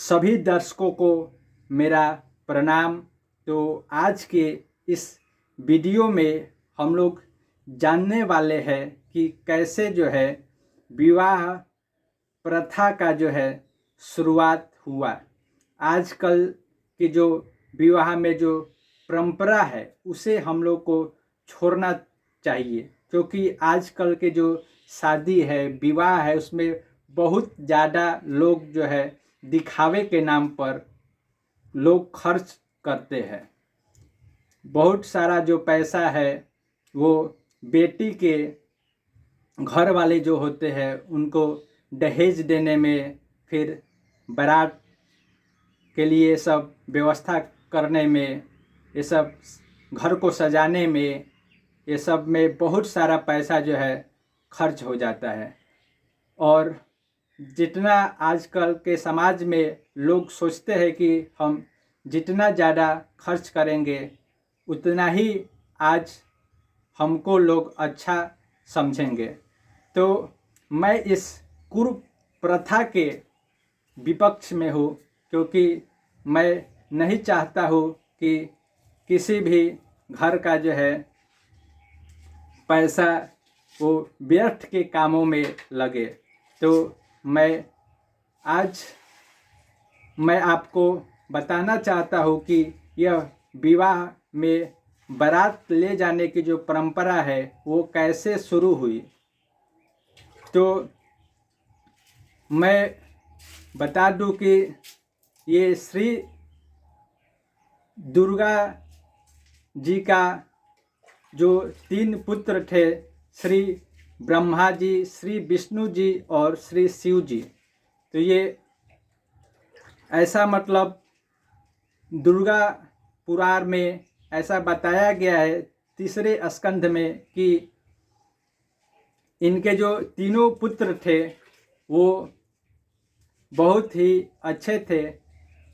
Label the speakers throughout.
Speaker 1: सभी दर्शकों को मेरा प्रणाम। तो आज के इस वीडियो में हम लोग जानने वाले हैं कि कैसे जो है विवाह प्रथा का जो है शुरुआत हुआ। आजकल के जो विवाह में जो परंपरा है उसे हम लोग को छोड़ना चाहिए, क्योंकि आजकल के जो शादी है, विवाह है, उसमें बहुत ज़्यादा लोग जो है दिखावे के नाम पर लोग खर्च करते हैं। बहुत सारा जो पैसा है वो बेटी के घर वाले जो होते हैं उनको दहेज देने में, फिर बारात के लिए सब व्यवस्था करने में, ये सब घर को सजाने में, ये सब में बहुत सारा पैसा जो है खर्च हो जाता है। और जितना आजकल के समाज में लोग सोचते हैं कि हम जितना ज़्यादा खर्च करेंगे उतना ही आज हमको लोग अच्छा समझेंगे। तो मैं इस कुप्रथा के विपक्ष में हूँ, क्योंकि मैं नहीं चाहता हूँ कि किसी भी घर का जो है पैसा वो व्यर्थ के कामों में लगे। तो आज मैं आपको बताना चाहता हूँ कि यह विवाह में बारात ले जाने की जो परंपरा है वो कैसे शुरू हुई। तो मैं बता दूं कि ये श्री दुर्गा जी का जो 3 पुत्र थे, श्री ब्रह्मा जी, श्री विष्णु जी और श्री शिव जी। तो ये ऐसा मतलब दुर्गा पुराण में ऐसा बताया गया है 3 स्कंध में कि इनके जो तीनों पुत्र थे वो बहुत ही अच्छे थे,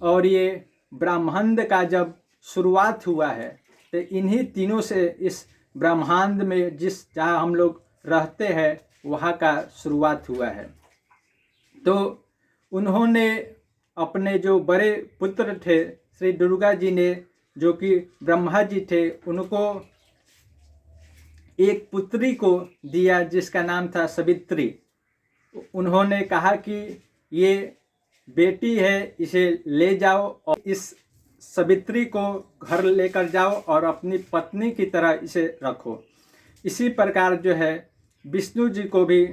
Speaker 1: और ये ब्रह्मांड का जब शुरुआत हुआ है तो इन्हीं तीनों से इस ब्रह्मांड में जहाँ हम लोग रहते हैं वहाँ का शुरुआत हुआ है। तो उन्होंने अपने जो बड़े पुत्र थे श्री दुर्गा जी ने, जो कि ब्रह्मा जी थे, उनको एक पुत्री को दिया जिसका नाम था सावित्री। उन्होंने कहा कि ये बेटी है, इसे ले जाओ और इस सावित्री को घर लेकर जाओ और अपनी पत्नी की तरह इसे रखो। इसी प्रकार जो है विष्णु जी को भी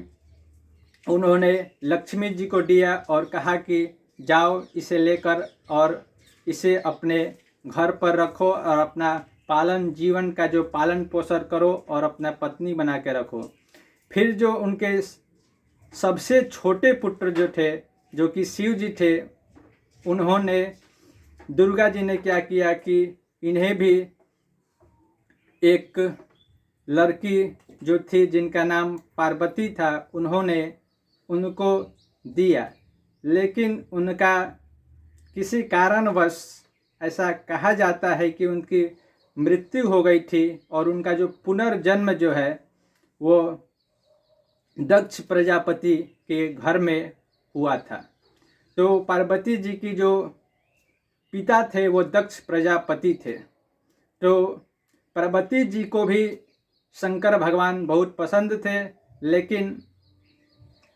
Speaker 1: उन्होंने लक्ष्मी जी को दिया और कहा कि जाओ इसे लेकर और इसे अपने घर पर रखो और अपना जीवन का जो पालन पोषण करो और अपना पत्नी बना के रखो। फिर जो उनके सबसे छोटे पुत्र जो थे, जो कि शिव जी थे, उन्होंने दुर्गा जी ने क्या किया कि इन्हें भी एक लड़की जो थी जिनका नाम पार्वती था, उन्होंने उनको दिया। लेकिन उनका किसी कारणवश ऐसा कहा जाता है कि उनकी मृत्यु हो गई थी और उनका जो पुनर्जन्म जो है वो दक्ष प्रजापति के घर में हुआ था। तो पार्वती जी की जो पिता थे वो दक्ष प्रजापति थे। तो पार्वती जी को भी शंकर भगवान बहुत पसंद थे, लेकिन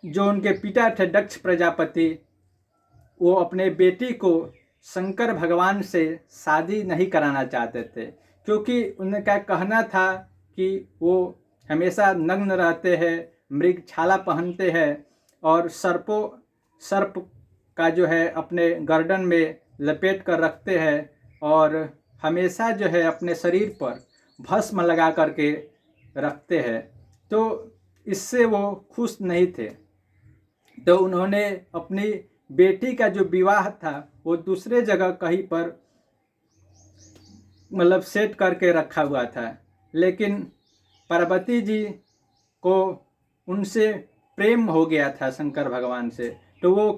Speaker 1: जो उनके पिता थे दक्ष प्रजापति, वो अपने बेटी को शंकर भगवान से शादी नहीं कराना चाहते थे, क्योंकि उनका कहना था कि वो हमेशा नग्न रहते हैं, मृग छाला पहनते हैं और सर्प का जो है अपने गर्दन में लपेट कर रखते हैं और हमेशा जो है अपने शरीर पर भस्म लगा करके रखते हैं। तो इससे वो खुश नहीं थे। तो उन्होंने अपनी बेटी का जो विवाह था वो दूसरे जगह कहीं पर मतलब सेट करके रखा हुआ था। लेकिन पार्वती जी को उनसे प्रेम हो गया था शंकर भगवान से, तो वो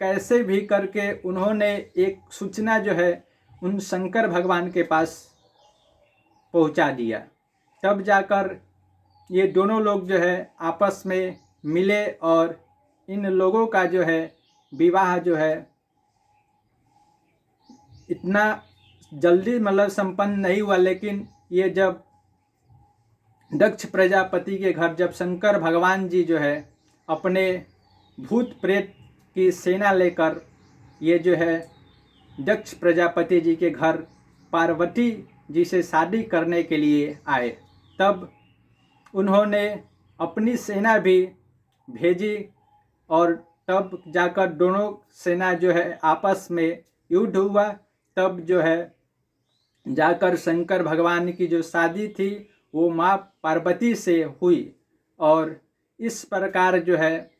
Speaker 1: कैसे भी करके उन्होंने एक सूचना जो है उन शंकर भगवान के पास पहुंचा दिया। तब जाकर ये दोनों लोग जो है आपस में मिले और इन लोगों का जो है विवाह जो है इतना जल्दी मतलब संपन्न नहीं हुआ, लेकिन ये जब दक्ष प्रजापति के घर जब शंकर भगवान जी जो है अपने भूत प्रेत की सेना लेकर ये जो है दक्ष प्रजापति जी के घर पार्वती जी से शादी करने के लिए आए, तब उन्होंने अपनी सेना भी भेजी और तब जाकर दोनों सेना जो है आपस में युद्ध हुआ। तब जो है जाकर शंकर भगवान की जो शादी थी वो माँ पार्वती से हुई, और इस प्रकार जो है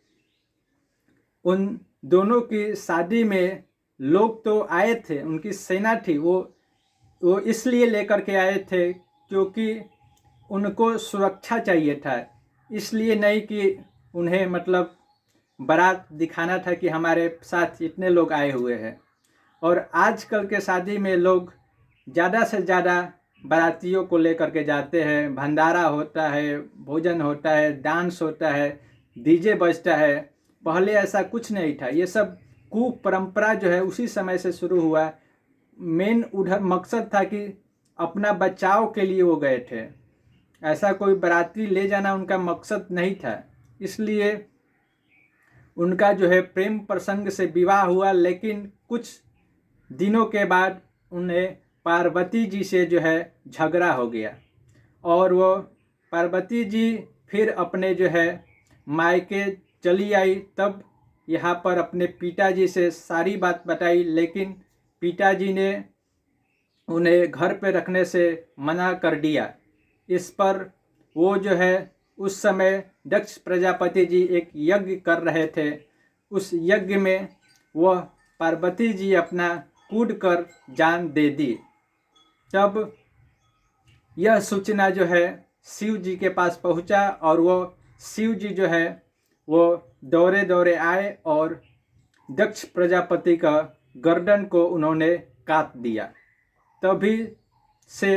Speaker 1: उन दोनों की शादी में लोग तो आए थे, उनकी सेना थी, वो इसलिए लेकर के आए थे क्योंकि उनको सुरक्षा चाहिए था, इसलिए नहीं कि उन्हें मतलब बारात दिखाना था कि हमारे साथ इतने लोग आए हुए हैं। और आजकल के शादी में लोग ज़्यादा से ज़्यादा बारातियों को लेकर के जाते हैं, भंडारा होता है, भोजन होता है, डांस होता है, डीजे बजता है। पहले ऐसा कुछ नहीं था, ये सब कुपरंपरा जो है उसी समय से शुरू हुआ। मेन उधर मकसद था कि अपना बचाव के लिए वो गए थे, ऐसा कोई बाराती ले जाना उनका मकसद नहीं था। इसलिए उनका जो है प्रेम प्रसंग से विवाह हुआ, लेकिन कुछ दिनों के बाद उन्हें पार्वती जी से जो है झगड़ा हो गया और वो पार्वती जी फिर अपने जो है मायके चली आई। तब यहाँ पर अपने पिताजी से सारी बात बताई, लेकिन पिताजी ने उन्हें घर पे रखने से मना कर दिया। इस पर वो जो है उस समय दक्ष प्रजापति जी एक यज्ञ कर रहे थे, उस यज्ञ में वह पार्वती जी अपना कूद कर जान दे दी। तब यह सूचना जो है शिव जी के पास पहुंचा और वो शिव जी जो है वो दौड़े दौड़े आए और दक्ष प्रजापति का गर्दन को उन्होंने काट दिया। तभी से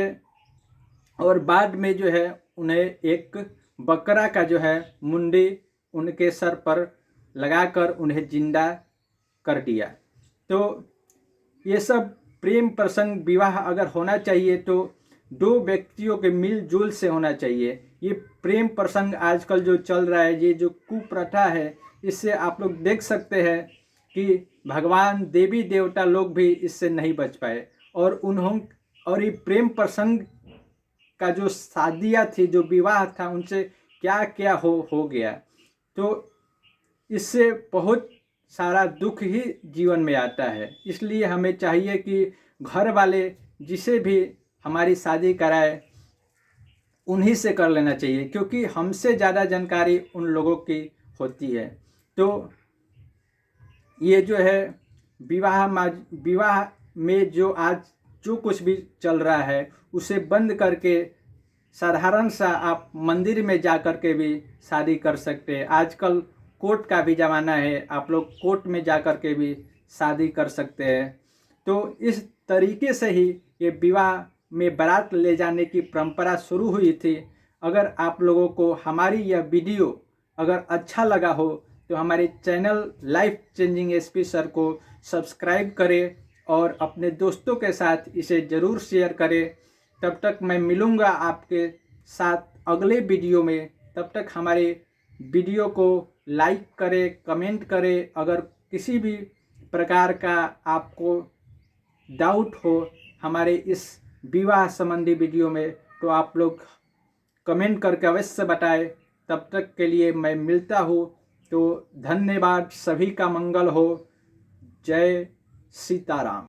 Speaker 1: और बाद में जो है उन्हें एक बकरा का जो है मुंडी उनके सर पर लगाकर उन्हें जिंदा कर दिया। तो ये सब प्रेम प्रसंग विवाह अगर होना चाहिए तो दो व्यक्तियों के मिलजुल से होना चाहिए। ये प्रेम प्रसंग आजकल जो चल रहा है, ये जो कुप्रथा है, इससे आप लोग देख सकते हैं कि भगवान देवी देवता लोग भी इससे नहीं बच पाए। और ये प्रेम प्रसंग का जो शादियाँ थी, जो विवाह था, उनसे क्या क्या हो गया। तो इससे बहुत सारा दुख ही जीवन में आता है। इसलिए हमें चाहिए कि घर वाले जिसे भी हमारी शादी कराए उन्हीं से कर लेना चाहिए, क्योंकि हमसे ज़्यादा जानकारी उन लोगों की होती है। तो ये जो है विवाह में जो आज जो कुछ भी चल रहा है उसे बंद करके साधारण सा आप मंदिर में जा कर के भी शादी कर सकते हैं। आजकल कोर्ट का भी ज़माना है, आप लोग कोर्ट में जा कर के भी शादी कर सकते हैं। तो इस तरीके से ही ये विवाह में बारात ले जाने की परंपरा शुरू हुई थी। अगर आप लोगों को हमारी यह वीडियो अगर अच्छा लगा हो तो हमारे channel life changing SP sir को सब्सक्राइब करें और अपने दोस्तों के साथ इसे ज़रूर शेयर करें। तब तक मैं मिलूँगा आपके साथ अगले वीडियो में। तब तक हमारे वीडियो को लाइक करें, कमेंट करें। अगर किसी भी प्रकार का आपको डाउट हो हमारे इस विवाह संबंधी वीडियो में तो आप लोग कमेंट करके अवश्य बताएं। तब तक के लिए मैं मिलता हूँ। तो धन्यवाद, सभी का मंगल हो। जय सीताराम।